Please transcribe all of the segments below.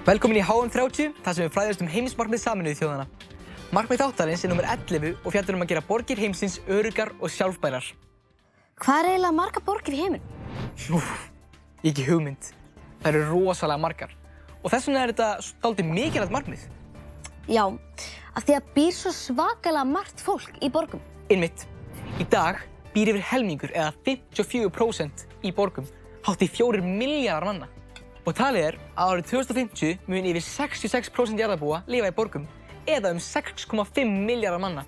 Velkomin í HM30, þar sem við fræðumst heimsmarkmið Sameinuðu þjóðanna. Markmið þáttarins númer 11 og fjallar að gera borgir heimsins öruggar og sjálfbærar. Hvað eiginlega margar borgir í heiminum? Ekki hugmynd. Það eru rosalega margar. Og þess vegna þetta dálítið mikilvægt markmið. Já, af því að býr svo svakalega margt fólk í borgum. Einmitt. Í dag býr yfir helmingur eða 54% í borgum, hátt í 4 milljarðar manna. Og talið að árið 2050 mun yfir 66% jarðarbúa lifa í borgum, eða 6,5 milljarðar manna.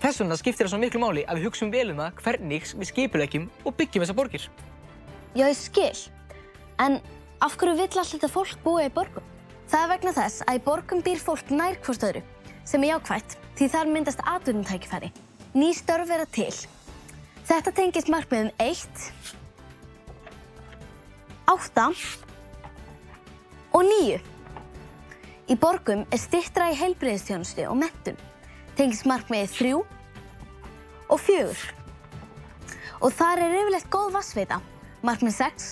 Þess vegna skiptir það svo miklu máli að við hugsum vel það hvernig við skipuleggjum og byggjum þessar borgir. Já, ég skil. En af hverju vill allt þetta fólk búa í borgum? Það vegna þess að í borgum býr fólk nær hvort öðru, sem jákvætt, því þar myndast atvinnutækifæri. Ný störf vera til. Þetta tengist markmiðum 1, 8 og 9. Í borgum styttra í heilbrigðisþjónustu og menntun. Tengist markmiði 3 og 4. Og þar yfirleitt góð vatnsveita, markmið 6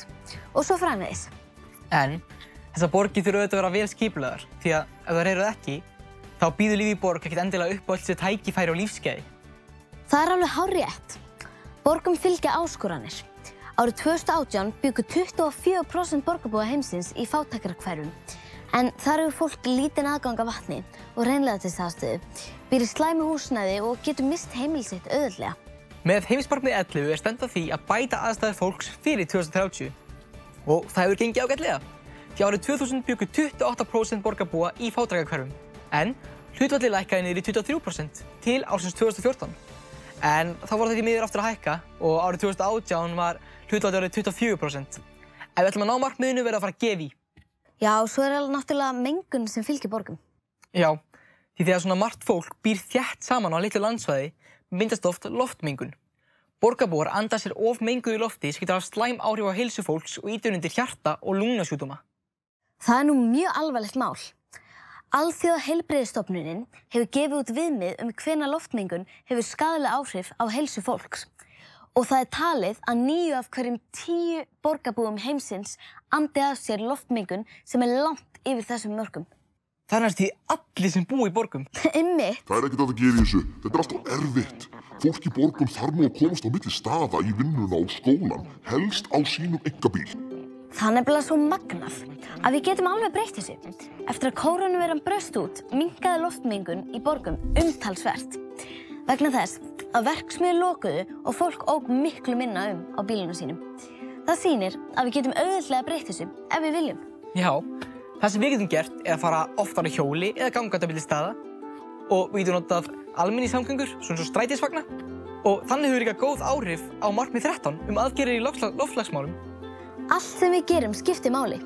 og svo framvegis. En þessar borgir þurfa auðvitað að vera vel skipulagðar, því að ef þær eru það ekki, þá býður lífið í borg ekkert endilega upp á öll þessi tækifæri og lífsgæði. Það alveg hárrétt. Borgum fylgja áskoranir. Árið 2018 bjuggu 24% borgarbúa heimsins í fátækrahverfum. En þar hefur fólk lítinn aðgang að vatni og hreinlætisaðstöðu, býr í slæmu húsnæði og getur mist heimili sitt auðveldlega. Með heimsmarkmið 11 stefnt að því að bæta aðstæður fólks fyrir 2030. Og það hefur gengið ágætlega. Því árið 2000 bjuggu 28% borgarbúa í fátækrahverfum. En hlutfallið lækkaði niður í 23% til ársins 2014. En þá var það því miður aftur að hækka og árið 2018 var hlutfallið orðið 24%. Ef við ætlum að ná markmiðinu verður að fara að gefa í. Já, svo alveg náttúrulega mengun sem fylgir borgum. Já, því þegar svona margt fólk býr þétt saman á litlu landsvæði myndast oft loftmengun. Borgarbúar anda sér of menguðu lofti sem getur haft slæm áhrif á heilsu fólks og ýtir undir hjarta- og lungnasjúkdóma. Það nú mjög alvarlegt mál. Alþjóðaheilbrigðisstofnunin hefur gefið út viðmið hvenær loftmengun hefur skaðleg áhrif á heilsu fólks. Og það talið að 9 af hverjum 10 borgarbúum heimsins andi að sér loftmengun sem langt yfir þessum mörkum. Það næst því allir sem búa í borgum. Einmitt. Það ekkert að gera í þessu. Þetta alltaf erfitt. Fólk í borgum þarf nú að komast á milli staða í vinnuna og skólan, helst á sínum einkabíl. Það er nefnilega svo magnað að við getum alveg breytt þessu. Eftir að kórónuveiran braust út, minnkaði loftmengun í borgum umtalsvert. Vegna þess að verksmiðjur lokuðu og fólk ók miklu minna á bílunum sínum. Það sýnir að við getum auðveldlega breytt þessu ef við viljum. Já, það sem við getum gert er að fara oftar á hjóli eða gangandi á milli staða og við getum notað almenningssamgöngur, svona svo strætisvagna og þannig hefur líka góð áhrif á markmið 13 aðgerðir í loftslagsmálum. Allt sem við gerum skiptir máli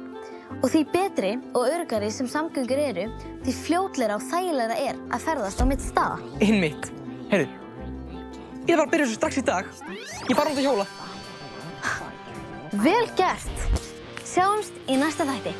og því betri og öruggari sem samgöngur eru, því fljótlegra og þægilegra er að ferðast á milli staða. Einmitt. Heyrðu, ég þarf bara að byrja þessu strax í dag. Ég fara út að hjóla. Vel gert! Sjáumst í næsta þætti.